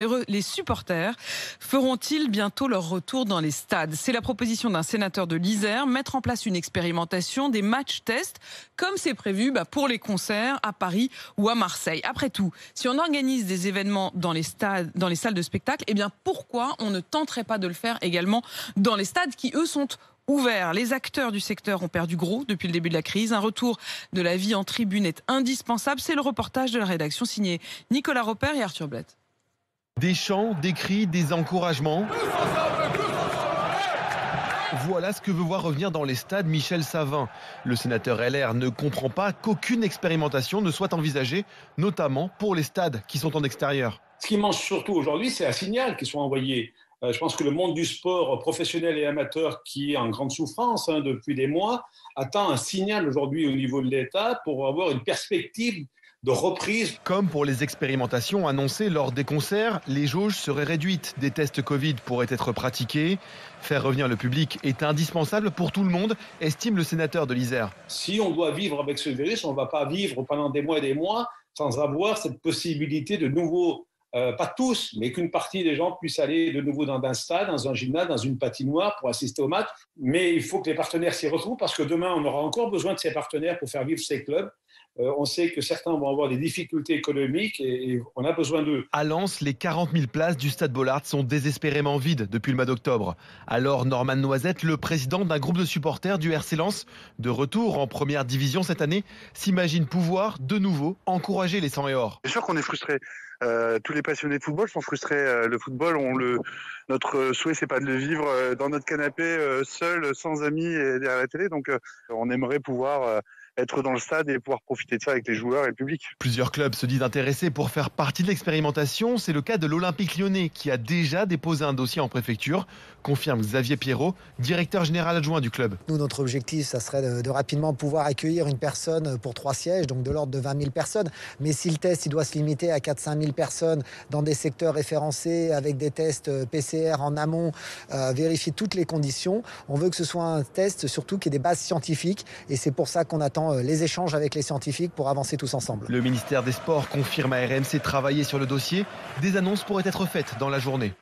Les supporters feront-ils bientôt leur retour dans les stades? C'est la proposition d'un sénateur de l'Isère, mettre en place une expérimentation des matchs tests, comme c'est prévu pour les concerts à Paris ou à Marseille. Après tout, si on organise des événements dans les stades, dans les salles de spectacle, pourquoi on ne tenterait pas de le faire également dans les stades qui, eux, sont ouverts? Les acteurs du secteur ont perdu gros depuis le début de la crise. Un retour de la vie en tribune est indispensable. C'est le reportage de la rédaction signé Nicolas Roper et Arthur Blett. Des chants, des cris, des encouragements. Voilà ce que veut voir revenir dans les stades Michel Savin. Le sénateur LR ne comprend pas qu'aucune expérimentation ne soit envisagée, notamment pour les stades qui sont en extérieur. Ce qui manque surtout aujourd'hui, c'est un signal qui soit envoyé. Je pense que le monde du sport professionnel et amateur, qui est en grande souffrance depuis des mois, attend un signal aujourd'hui au niveau de l'État pour avoir une perspective de reprise. Comme pour les expérimentations annoncées lors des concerts, les jauges seraient réduites, des tests Covid pourraient être pratiqués. Faire revenir le public est indispensable pour tout le monde, estime le sénateur de l'Isère. Si on doit vivre avec ce virus, on ne va pas vivre pendant des mois et des mois sans avoir cette possibilité de nouveau, pas tous, mais qu'une partie des gens puissent aller de nouveau dans un stade, dans un gymnase, dans une patinoire pour assister au match. Mais il faut que les partenaires s'y retrouvent parce que demain, on aura encore besoin de ces partenaires pour faire vivre ces clubs. On sait que certains vont avoir des difficultés économiques et on a besoin d'eux. À Lens, les 40 000 places du Stade Bollaert sont désespérément vides depuis le mois d'octobre. Alors Norman Noisette, le président d'un groupe de supporters du RC Lens, de retour en première division cette année, s'imagine pouvoir de nouveau encourager les 100 et or. C'est sûr qu'on est frustrés. Tous les passionnés de football sont frustrés. Le football, notre souhait, c'est pas de le vivre dans notre canapé, seul, sans amis et derrière la télé. Donc, on aimerait pouvoir être dans le stade et pouvoir profiter de ça avec les joueurs et le public. Plusieurs clubs se disent intéressés pour faire partie de l'expérimentation. C'est le cas de l'Olympique Lyonnais qui a déjà déposé un dossier en préfecture, confirme Xavier Pierrot, directeur général adjoint du club. Nous, notre objectif, ça serait de rapidement pouvoir accueillir une personne pour 3 sièges, donc de l'ordre de 20 000 personnes. Mais si le test il doit se limiter à 4-5 000 personnes dans des secteurs référencés avec des tests PCR en amont, vérifier toutes les conditions, on veut que ce soit un test surtout qui ait des bases scientifiques et c'est pour ça qu'on attend les échanges avec les scientifiques pour avancer tous ensemble. Le ministère des Sports confirme à RMC travailler sur le dossier. Des annonces pourraient être faites dans la journée.